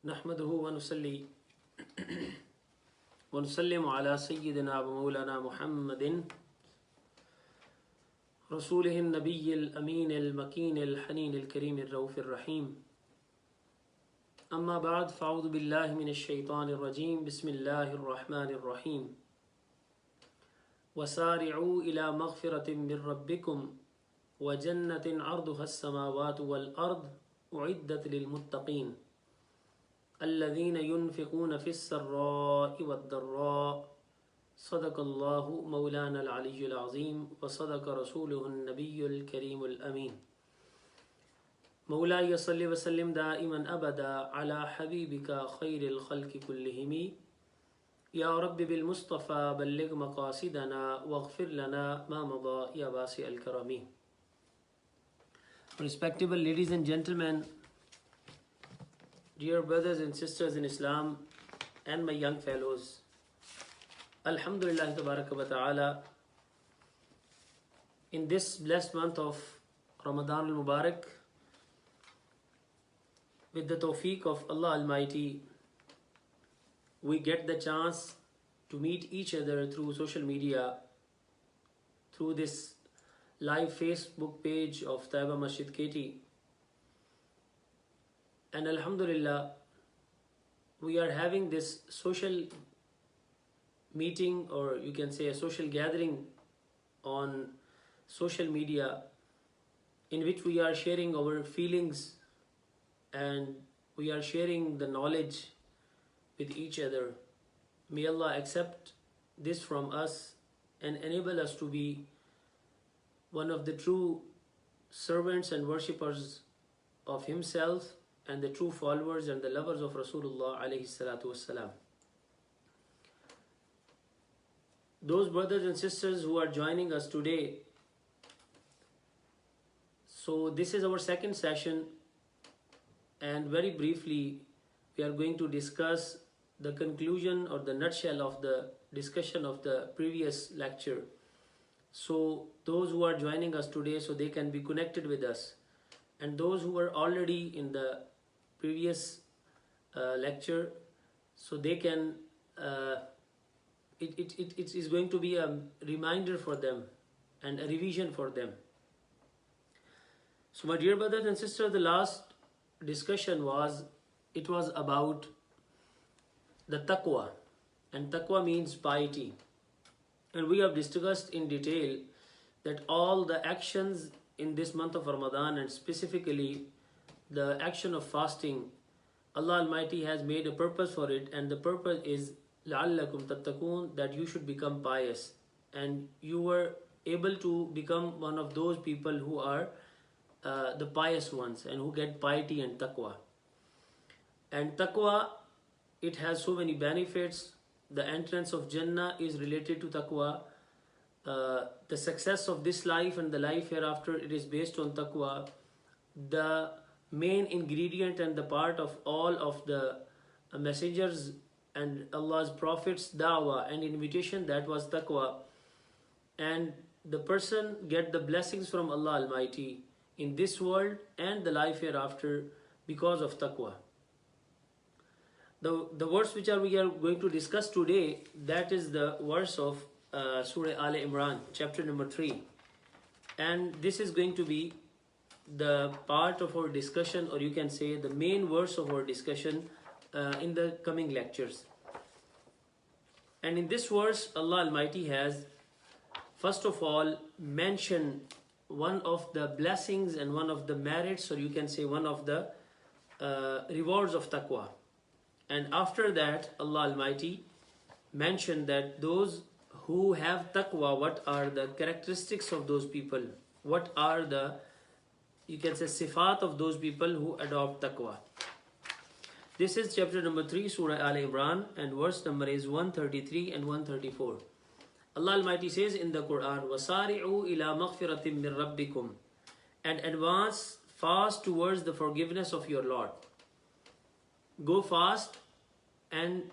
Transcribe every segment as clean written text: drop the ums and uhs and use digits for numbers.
नहमदुहु व नुसल्ली व नुसल्लिमु अला सय्यिदिना व मौलाना मुहम्मदिन रसूलिहिन नबिय्यिल अमीनिल मकीनिल हनीनिल करीमिर रऊफिर रहीम। अम्मा बाद फ़अऊज़ु बिल्लाहि मिनश शैतानिर रजीम। बिस्मिल्लाहिर रहमानिर रहीम। वसारि'ू इला मग़फ़िरतिन मिर रब्बिकुम व जन्नतिन अर्दुहस समावातु वल अर्द उइद्दत लिल मुत्तक़ीन अल्लज़ीना युनफ़िक़ूना फ़िस्सर्राइ वद्दर्रा। सदक़ल्लाहु मौलानल अलिय्युल अज़ीम व सदक़ रसूलुहुन नबिय्युल करीमुल अमीन। मौलाया सल्लि व सल्लिम दाइमन अबदा अला हबीबिका खैरिल खल्क़ि कुल्लिहिम। या रब्बि बिल मुस्तफ़ा बल्लिग़ मक़ासिदना वग़फ़िर लना मा मदा या वासिअल करमी। Respectable ladies and gentlemen, dear brothers and sisters in Islam, and my young fellows, Alhamdulillah Tabaraka wa Ta'ala, in this blessed month of Ramadan al-Mubarak, with the tawfiq of Allah Almighty, we get the chance to meet each other through social media, through this live Facebook page of Tayba Masjid Katy. And Alhamdulillah, we are having this social meeting, or you can say a social gathering on social media, in which we are sharing our feelings and we are sharing the knowledge with each other. May Allah accept this from us and enable us to be one of the true servants and worshippers of Himself and the true followers and the lovers of Rasulullah alayhi salatu wassalam. Those brothers and sisters who are joining us today, so this is our second session, and very briefly we are going to discuss the conclusion or the nutshell of the discussion of the previous lecture. So those who are joining us today, so they can be connected with us, and those who were already in the previous lecture, so they can it is going to be a reminder for them and a revision for them. So my dear brothers and sisters, the last discussion was about the taqwa, and taqwa means piety, and we have discussed in detail that all the actions in this month of Ramadan, and specifically the action of fasting, Allah Almighty has made a purpose for it, and the purpose is لَعَلَّكُمْ تَتَّقُونَ, that you should become pious, and you were able to become one of those people who are the pious ones and who get piety and taqwa. And taqwa, it has so many benefits. The entrance of Jannah is related to taqwa. The success of this life and the life hereafter, it is based on taqwa. The main ingredient and the part of all of the messengers and Allah's prophets' da'wah and invitation, that was taqwa. And the person get the blessings from Allah Almighty in this world and the life hereafter because of taqwa. The verse which we are going to discuss today, that is the verse of Surah Al-Imran, chapter number 3. And this is going to be the part of our discussion, or you can say the main verse of our discussion in the coming lectures. And in this verse, Allah Almighty has first of all mentioned one of the blessings and one of the merits, or you can say one of the rewards of taqwa. And after that, Allah Almighty mentioned that those who have taqwa, what are the characteristics of those people, what are the, you can say, sifat of those people who adopt taqwa. This is chapter number 3, Surah Al-Imran, and verse number is 133 and 134. Allah Almighty says in the Quran, وَسَارِعُوا إِلَى مَغْفِرَةٍ مِّن رَبِّكُمْ, and advance fast towards the forgiveness of your Lord. Go fast and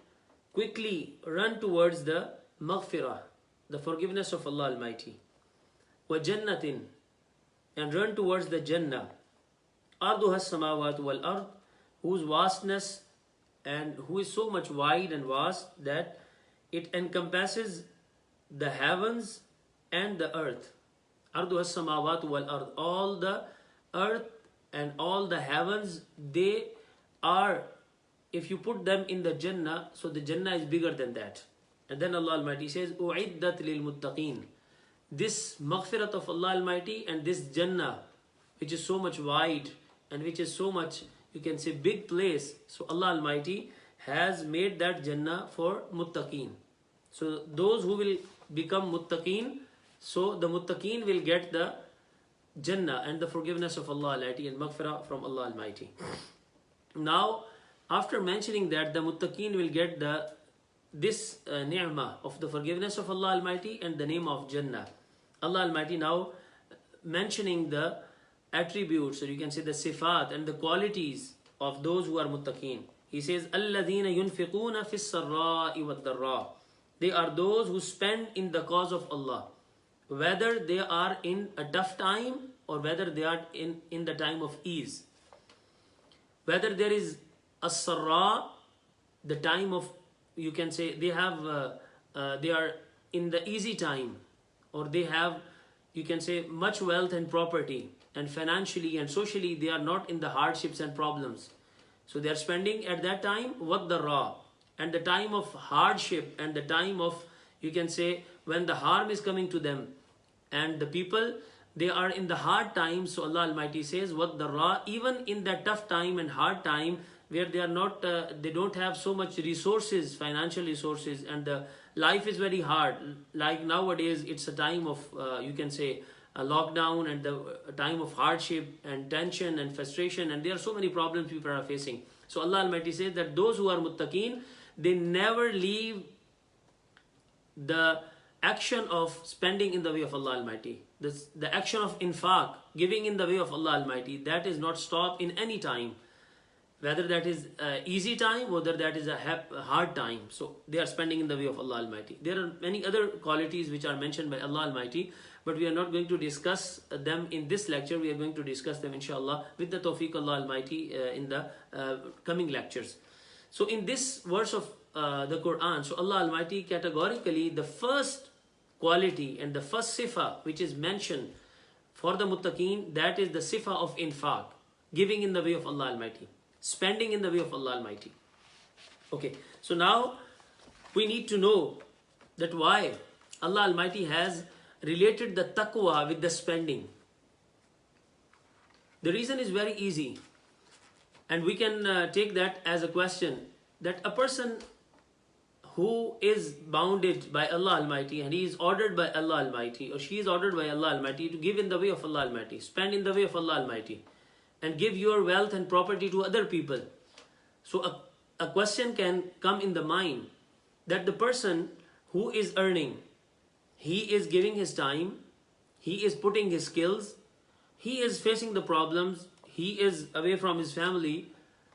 quickly run towards the maghfirah, the forgiveness of Allah Almighty. وَجَنَّةٍ, and run towards the Jannah. أَرْضُهَا السَّمَاوَاتُ وَالْأَرْضُ, whose vastness and who is so much wide and vast that it encompasses the heavens and the earth. Ardu as-samawatu wal ard. All the earth and all the heavens, they are, if you put them in the Jannah, so the Jannah is bigger than that. And then Allah Almighty says, "U'iddat lil muttaqeen." This maghfirat of Allah Almighty and this Jannah, which is so much wide and which is so much, you can say, big place. So Allah Almighty has made that Jannah for Muttaqeen. So those who will become Muttaqeen, so the Muttaqeen will get the Jannah and the forgiveness of Allah Almighty and maghfirah from Allah Almighty. Now, after mentioning that the Muttaqeen will get this ni'mah of the forgiveness of Allah Almighty and the name of Jannah, Allah Almighty now mentioning the attributes, or you can say the sifat and the qualities of those who are muttaqeen. He says, الَّذِينَ يُنْفِقُونَ فِي السَّرَّاءِ وَالضَّرَّاءِ. They are those who spend in the cause of Allah, whether they are in a tough time or whether they are in the time of ease. Whether there is a sarra, the time of, you can say, they are in the easy time, or they have, you can say, much wealth and property, and financially and socially they are not in the hardships and problems. So they are spending at that time what the raw, and the time of hardship and the time of, you can say, when the harm is coming to them, and the people, they are in the hard times. So Allah Almighty says what the raw, even in that tough time and hard time where they are not, they don't have so much resources, financial resources, and the life is very hard. Like nowadays, it's a time of, you can say, a lockdown and the time of hardship and tension and frustration, and there are so many problems people are facing. So Allah Almighty says that those who are muttaqeen, they never leave the action of spending in the way of Allah Almighty. The action of infaq, giving in the way of Allah Almighty, that is not stopped in any time. Whether that is easy time, whether that is a hard time. So they are spending in the way of Allah Almighty. There are many other qualities which are mentioned by Allah Almighty, but we are not going to discuss them in this lecture. We are going to discuss them, inshallah, with the tawfiq Allah Almighty in the coming lectures. So in this verse of the Quran, so Allah Almighty categorically, the first quality and the first sifa which is mentioned for the muttaqeen, that is the sifa of infaq, giving in the way of Allah Almighty, spending in the way of Allah Almighty. Okay, so now we need to know that why Allah Almighty has related the taqwa with the spending. The reason is very easy, and we can take that as a question, that a person who is bounded by Allah Almighty and he is ordered by Allah Almighty, or she is ordered by Allah Almighty to give in the way of Allah Almighty, spend in the way of Allah Almighty, and give your wealth and property to other people. So a question can come in the mind that the person who is earning, he is giving his time, he is putting his skills, he is facing the problems, he is away from his family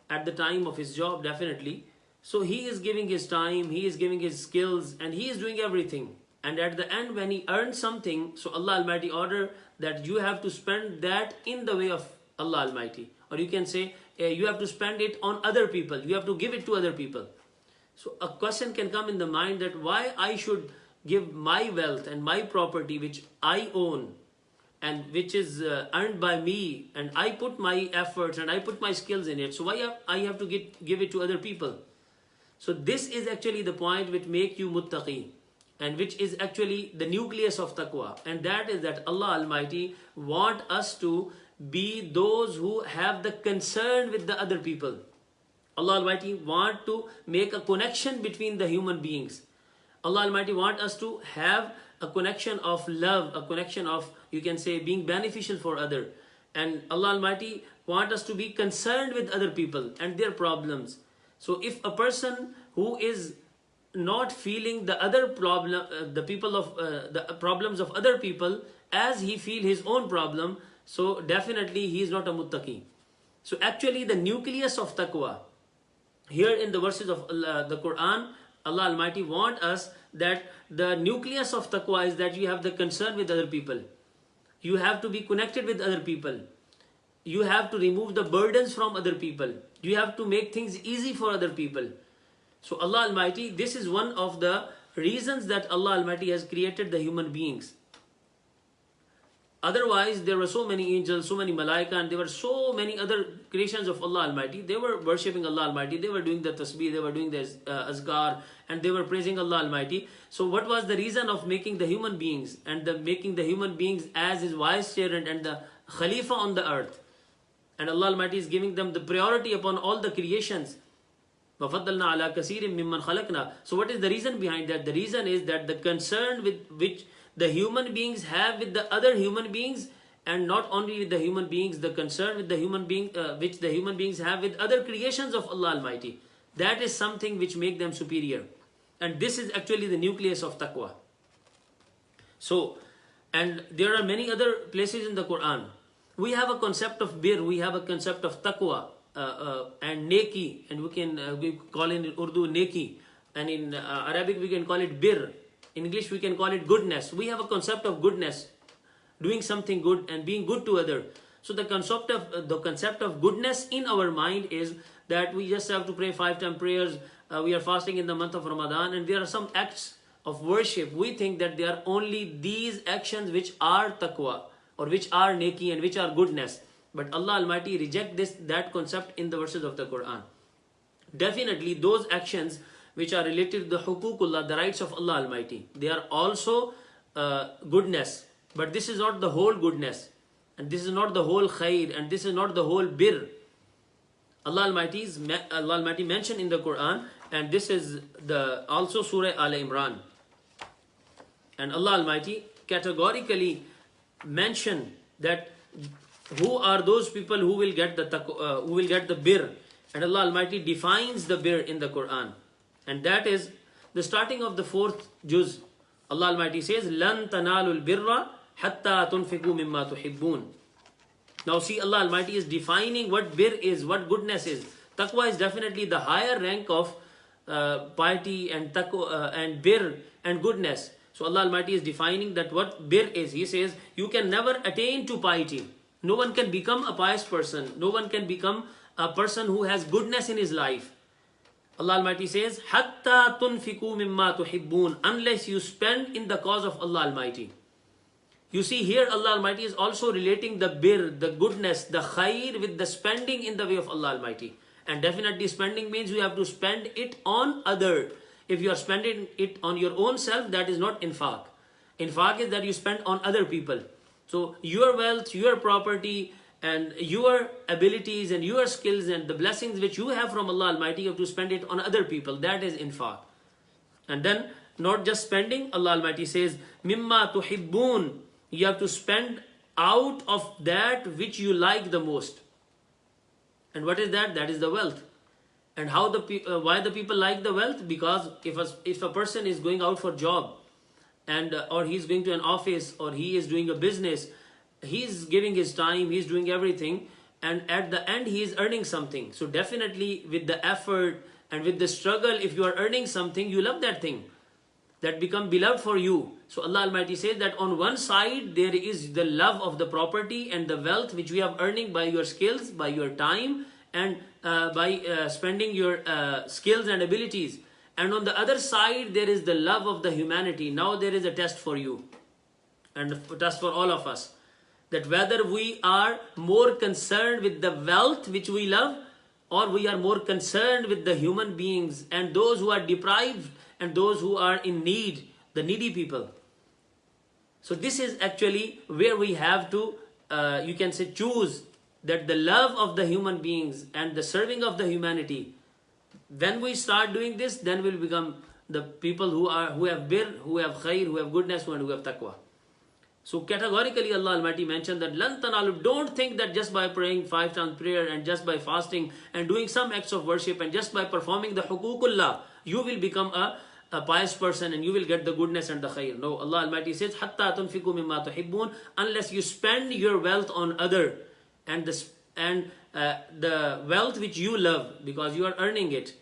at the time of his job, definitely. So he is giving his time, he is giving his skills, and he is doing everything. And at the end, when he earns something, so Allah Almighty order that you have to spend that in the way of Allah Almighty. Or you can say, you have to spend it on other people. You have to give it to other people. So a question can come in the mind that why I should give my wealth and my property which I own and which is earned by me, and I put my efforts and I put my skills in it. So why I have to give it to other people? So this is actually the point which make you muttaqi, and which is actually the nucleus of taqwa. And that is that Allah Almighty want us to be those who have the concern with the other people. Allah Almighty want to make a connection between the human beings. Allah Almighty want us to have a connection of love, a connection of, you can say, being beneficial for other. And Allah Almighty want us to be concerned with other people and their problems. So if a person who is not feeling the other problem, the problems of other people as he feel his own problem, so definitely he is not a muttaqi. So actually the nucleus of taqwa, here in the verses of the Quran, Allah Almighty want us that the nucleus of taqwa is that you have the concern with other people. You have to be connected with other people. you have to remove the burdens from other people. You have to make things easy for other people. So Allah Almighty, this is one of the reasons that Allah Almighty has created the human beings. Otherwise, there were so many angels, so many malaika, and there were so many other creations of Allah Almighty. They were worshipping Allah Almighty. They were doing the tasbih, they were doing the azkar, and they were praising Allah Almighty. So what was the reason of making the human beings and making the human beings as his vicegerent and the khalifa on the earth? And Allah Almighty is giving them the priority upon all the creations. وَفَضَّلْنَا عَلَىٰ كَثِيرٍ مِّمَّنْ خَلَقْنَا. So what is the reason behind that? The reason is that the concern with which the human beings have with the other human beings, and not only with the human beings, the concern with the human being which the human beings have with other creations of Allah Almighty. That is something which make them superior. And this is actually the nucleus of taqwa. So, and there are many other places in the Quran. We have a concept of bir, we have a concept of taqwa and neki, and we call it in Urdu neki, and in Arabic we can call it bir. In English we can call it goodness. We have a concept of goodness, doing something good and being good to other. So the concept of goodness in our mind is that we just have to pray 5-time prayers. We are fasting in the month of Ramadan, and there are some acts of worship. We think that there are only these actions which are taqwa, or which are neki, and which are goodness. But Allah Almighty rejects that concept in the verses of the Quran. Definitely those actions which are related to the huququllah, the rights of Allah Almighty, they are also goodness. But this is not the whole goodness, and this is not the whole khair, and this is not the whole bir. Allah Almighty mentioned in the Quran, and this is also Surah Al-Imran. And Allah Almighty categorically mentioned that who are those people who will get the bir, and Allah Almighty defines the bir in the Quran, and that is the starting of the 4th juz. Allah Almighty says, "Lan tanalul birra hatta tunfiqu mimma tuhibbun." Now see, Allah Almighty is defining what bir is, what goodness is. Taqwa is definitely the higher rank of piety and taqwa and bir and goodness. So Allah Almighty is defining that what bir is. He says, you can never attain to piety. No one can become a pious person. No one can become a person who has goodness in his life. Allah Almighty says, "Hatta tunfiqu mimma tuhibbun," unless you spend in the cause of Allah Almighty. You see, here Allah Almighty is also relating the bir, the goodness, the khair, with the spending in the way of Allah Almighty. And definitely spending means you have to spend it on other. If you are spending it on your own self, that is not infaq. Infaq is that you spend on other people. So your wealth, your property, and your abilities and your skills and the blessings which you have from Allah Almighty, you have to spend it on other people. That is infaq. And then not just spending, Allah Almighty says, "Mimma tuhibbun." You have to spend out of that which you like the most. And what is that? That is the wealth. And how why the people like the wealth? Because if a person is going out for job, and or he's going to an office, or he is doing a business, he's giving his time, he's doing everything, and at the end he is earning something. So definitely with the effort and with the struggle, if you are earning something, you love that thing. That become beloved for you. So Allah Almighty says that on one side there is the love of the property and the wealth which we have earning by your skills, by your time, and by spending your skills and abilities. And on the other side there is the love of the humanity. Now there is a test for you, and a test for all of us, that whether we are more concerned with the wealth which we love, or we are more concerned with the human beings and those who are deprived and those who are in need, the needy people. So this is actually where we have to, you can say, choose that the love of the human beings and the serving of the humanity. When we start doing this, then we'll become the people who have bir, who have khair, who have goodness, and who have taqwa. So categorically Allah Almighty mentioned that lan tanalu, don't think that just by praying 5-time prayer and just by fasting and doing some acts of worship and just by performing the huququllah, you will become a pious person and you will get the goodness and the khair. No, Allah Almighty says, "Hatta tunfiqu mimma tuhibbun," unless you spend your wealth on other, and the wealth which you love because you are earning it.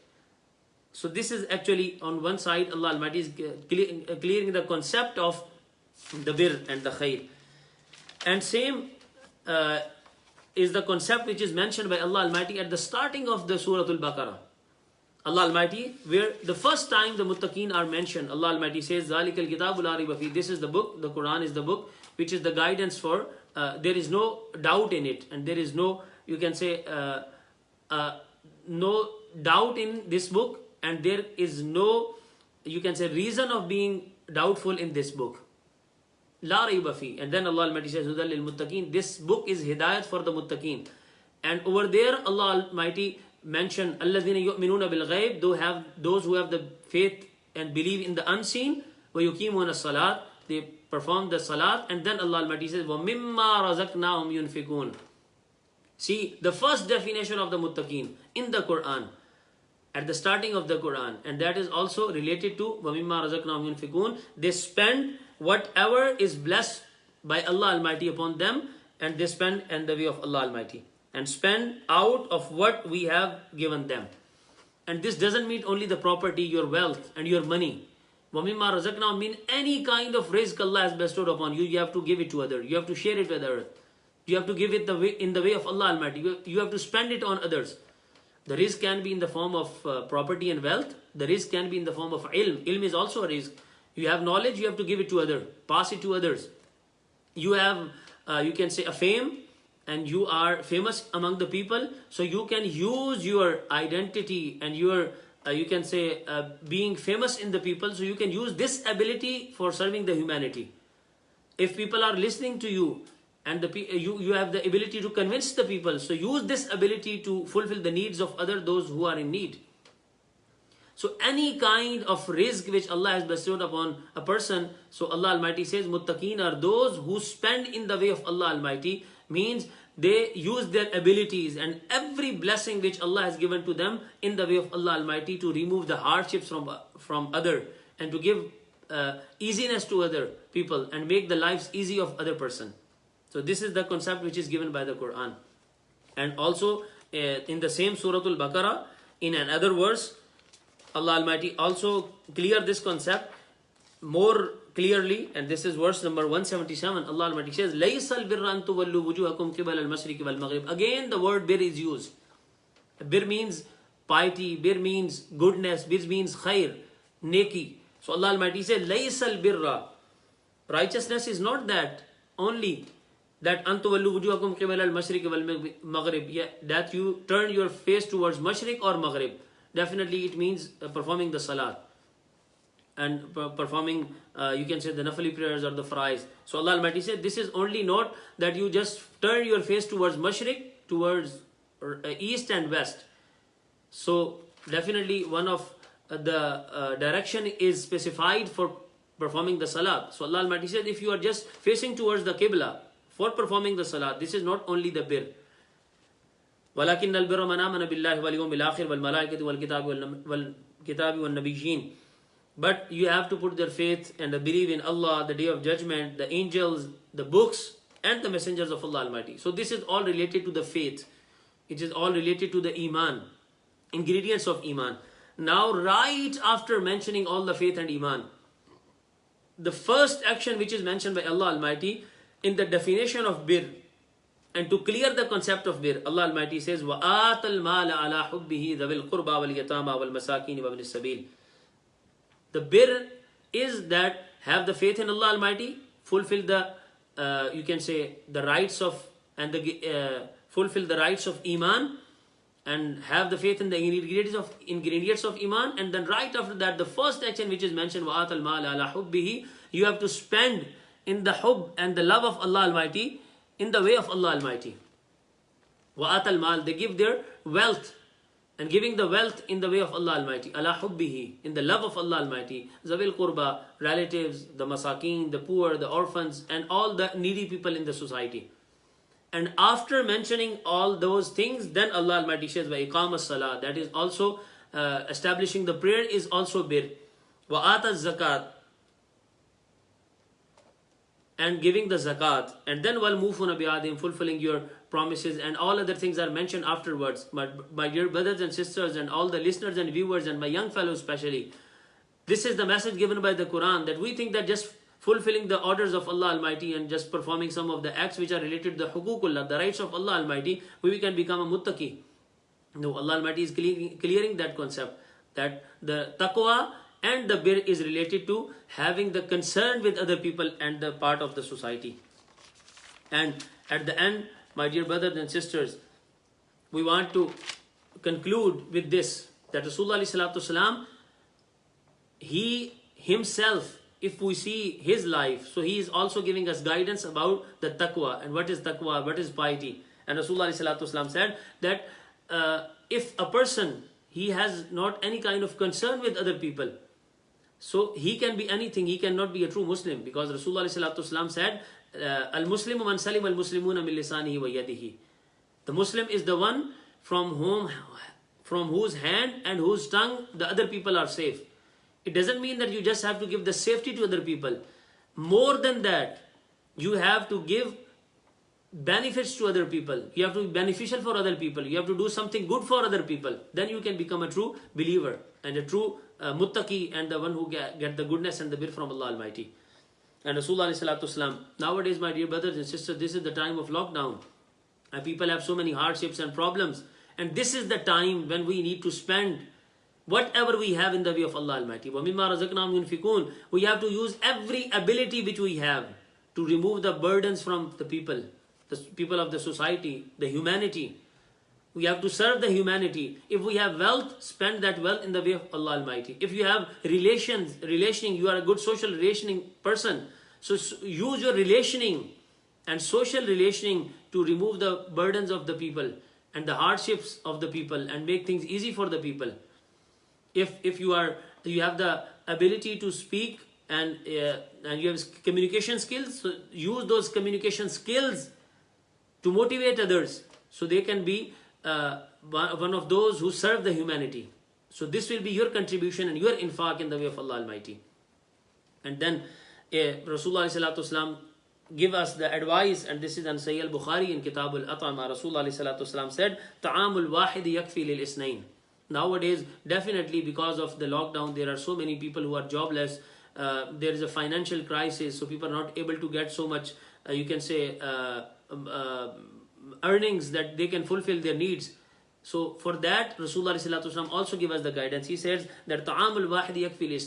So this is actually on one side Allah Almighty is clearing the concept of the bir and the khair. And same is the concept which is mentioned by Allah Almighty at the starting of the Surah Al-Baqarah. Allah Almighty, where the first time the Muttaqeen are mentioned, Allah Almighty says, ذَلِكَ الْكِتَابُ لَا رَيْبَ فِيهِ. This is the book, the Quran is the book, which is the guidance for, there is no doubt in it, and there is no, you can say, no doubt in this book, and there is no, you can say, reason of being doubtful in this book. La rayba fi. And then Allah Almighty says, Hudal lil Muttaqeen. This book is hidayat for the Muttaqeen. And over there, Allah Almighty mentioned, Alladhina yu'minuna bil ghayb, those who have the faith and believe in the unseen, wa yuqimuna salat, they perform the salat, and then Allah Almighty says, wa mimma razaqnahum yunfikun. See, the first definition of the Muttaqeen in the Quran, at the starting of the Quran, and that is also related to wa mimma razaqnahum yunfikun. They spend whatever is blessed by Allah Almighty upon them, and they spend in the way of Allah Almighty, and spend out of what we have given them. And this doesn't mean only the property, your wealth and your money. وَمِمَّا رَزَقْنَا mean any kind of rizq Allah has bestowed upon you, you have to give it to others. You have to share it with others. You have to give it in the way of Allah Almighty. You have to spend it on others. The rizq can be in the form of property and wealth. The rizq can be in the form of ilm. Ilm is also a rizq. You have knowledge, you have to give it to others. Pass it to others. You have, you can say, a fame, and you are famous among the people. So you can use your identity and your, you can say, being famous in the people. So you can use this ability for serving the humanity. If people are listening to you, and you have the ability to convince the people, so use this ability to fulfill the needs of those who are in need. So any kind of rizq which Allah has bestowed upon a person, so Allah Almighty says, Muttaqeen are those who spend in the way of Allah Almighty, means they use their abilities and every blessing which Allah has given to them in the way of Allah Almighty to remove the hardships from other, and to give easiness to other people and make the lives easy of other person. So this is the concept which is given by the Quran. And also in the same Surah Al-Baqarah, in another verse, Allah Almighty also clear this concept more clearly, and this is verse number 177. Allah Almighty says, لَيْسَ الْبِرَّ أَن تُوَلُّوا وُجُوهَكُمْ قِبَلَ الْمَشْرِقِ وَالْمَغْرِبِ. Again the word bir is used. Bir means piety, bir means goodness, bir means khair, neki. So Allah Almighty says, لَيْسَ الْبِرَّ. Righteousness is not that only that أَن تُوَلُّوا وُجُوهَكُمْ قِبَلَ الْمَشْرِقِ وَالْمَغْرِبِ, that you turn your face towards Mashriq or Maghrib. Definitely it means performing the salat and performing, you can say, the nafali prayers or the farais. So Allah Almighty said, this is only not that you just turn your face towards Mashriq, towards east and west. So definitely one of the direction is specified for performing the salat. So Allah Almighty said, if you are just facing towards the Qibla for performing the salat, this is not only the bir. وَلَكِنَّ الْبِرَّ مَنْ آمَنَ بِاللَّهِ وَالْيَوْمِ الْآخِرِ وَالْمَلَائِكَةِ وَالْكِتَابِ وَالنَّبِيِّينَ. But you have to put their faith and believe in Allah, the Day of Judgment, the angels, the books, and the messengers of Allah Almighty. So this is all related to the faith. It is all related to the Iman, ingredients of Iman. Now, right after mentioning all the faith and Iman, the first action which is mentioned by Allah Almighty in the definition of bir, and to clear the concept of bir, Allah Almighty says, وَآتَ الْمَالَ عَلَىٰ حُبِّهِ ذَوِي الْقُرْبَى وَالْيَتَامَى وَالْمَسَاكِينِ وَابْنِ السَّبِيلِ. The bir is that have the faith in Allah Almighty, fulfill the, you can say, the rights of, and fulfill the rights of Iman, and have the faith in the ingredients of Iman, and then right after that, the first action which is mentioned, وَآتَ الْمَالَ عَلَىٰ حُبِّهِ, you have to spend in the hub and the love of Allah Almighty, in the way of Allah Almighty. وَآتَ الْمَالِ, they give their wealth, and giving the wealth in the way of Allah Almighty, عَلَىٰ حُبِّهِ, in the love of Allah Almighty, ذَوِي الْقُرْبَى, relatives, the masakeen, the poor, the orphans, and all the needy people in the society. And after mentioning all those things, then Allah Almighty says, وَإِقَامَ الصَّلَاةِ, that is also establishing the prayer is also bir. وَآتَ الزَّكَاةِ, and giving the zakat, and then وَالْمُوفُونَ بِعَهْدِهِمْ, fulfilling your promises, and all other things are mentioned afterwards. My dear brothers and sisters, and all the listeners and viewers, and my young fellows especially, this is the message given by the Quran, that we think that just fulfilling the orders of Allah Almighty and just performing some of the acts which are related to the huququllah, the rights of Allah Almighty, we can become a muttaqi. No, Allah Almighty is clearing that concept, that the taqwa and the bir is related to having the concern with other people and the part of the society. And at the end, my dear brothers and sisters, we want to conclude with this, that Rasulullah sallallahu alaihi wasallam, he himself, if we see his life, so he is also giving us guidance about the taqwa and what is taqwa, what is piety. And Rasulullah sallallahu alaihi wasallam said that if a person, he has not any kind of concern with other people, so he can be anything, he cannot be a true Muslim, because Rasulullah sallallahu alaihi wasallam said, al-Muslimu man salim al-Muslimuna min lisanihi wa yadihi. The Muslim is the one from whose hand and whose tongue the other people are safe. It doesn't mean that you just have to give the safety to other people. More than that, you have to give benefits to other people. You have to be beneficial for other people. You have to do something good for other people. Then you can become a true believer and a true muttaqi, and the one who get the goodness and the bir from Allah Almighty. And Rasulullah sallallahu alaihi wasallam, nowadays, my dear brothers and sisters, this is the time of lockdown. And people have so many hardships and problems. And this is the time when we need to spend whatever we have in the way of Allah Almighty. وَمِمَّا رَزَقْنَاهُمْ يُنْفِقُونَ. We have to use every ability which we have to remove the burdens from the people of the society, the humanity. We have to serve the humanity. If we have wealth, spend that wealth in the way of Allah Almighty. If you have relationing, you are a good social relationing person, so use your relationing and social relationing to remove the burdens of the people and the hardships of the people and make things easy for the people. If you have the ability to speak and you have communication skills, so use those communication skills to motivate others, so they can be one of those who serve the humanity. So this will be your contribution and your infaq in the way of Allah Almighty. And then Rasulullah sallallahu alaihi wasallam give us the advice, and this is in Sahih al-Bukhari in Kitab al-At'ama. Rasulullah sallallahu alaihi wasallam said, "Ta'amul wahid yakfi lil isnain." Nowadays, definitely because of the lockdown, there are so many people who are jobless. There is a financial crisis, so people are not able to get so much, you can say, earnings that they can fulfill their needs. So for that, Rasulullah sallallahu alaihi wasallam also give us the guidance. He says that ta'amul wahid yakfi lil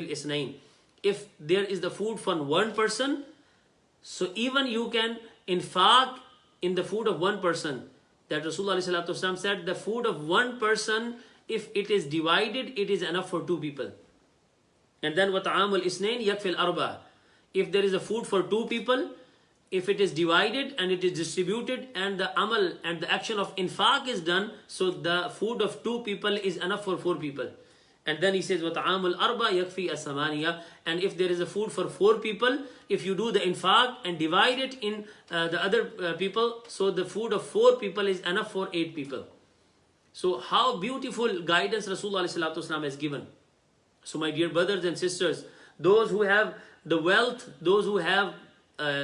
isnain. If there is the food for one person, so even you can infaq in the food of one person. That Rasulullah sallallahu alaihi wasallam said, the food of one person, if it is divided, it is enough for two people. And then وَتَعَامُ الْإِسْنَيْنِ يَكْفِي الْأَرْبَعِ. If there is a food for two people, if it is divided and it is distributed and the amal and the action of infaq is done, so the food of two people is enough for four people. And then he says, وَتَعَامُ الْأَرْبَعِ يَكْفِي الثَّمَانِيَةِ. And if there is a food for four people, if you do the infaq and divide it in the other people, so the food of four people is enough for 8 people. So how beautiful guidance Rasulullah sallallahu alaihi wasallam has given. So my dear brothers and sisters, those who have the wealth, those who have,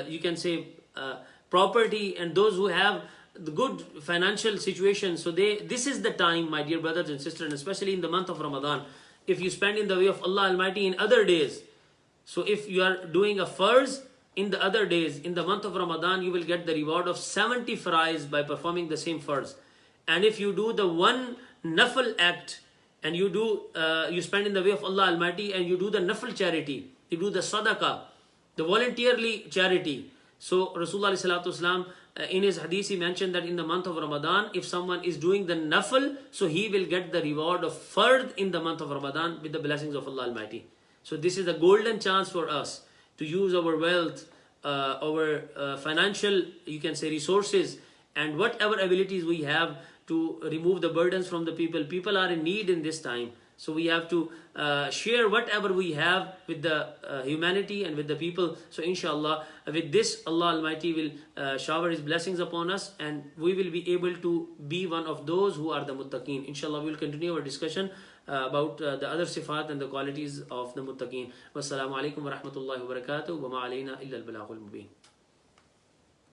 you can say, property, and those who have the good financial situation, so this is the time, my dear brothers and sisters, and especially in the month of Ramadan, if you spend in the way of Allah Almighty in other days, so if you are doing a farz in the other days, in the month of Ramadan, you will get the reward of 70 farais by performing the same farz. And if you do the one nafil act, and you spend in the way of Allah Almighty, and you do the nafil charity, you do the sadaqah, the voluntarily charity. So Rasulullah sallallahu alaihi wasallam, in his hadith, he mentioned that in the month of Ramadan, if someone is doing the nafil, so he will get the reward of fard in the month of Ramadan with the blessings of Allah Almighty. So this is a golden chance for us to use our wealth, our financial, you can say, resources, and whatever abilities we have to remove the burdens from the people. People are in need in this time. So we have to share whatever we have with the humanity and with the people. So inshallah, with this, Allah Almighty will shower His blessings upon us, and we will be able to be one of those who are the Muttaqeen. Inshallah, we will continue our discussion about the other sifat and the qualities of the Muttaqeen. Wassalamu alaikum wa rahmatullahi wa barakatuh. Wa ma alayna illa al-balaghul mubin.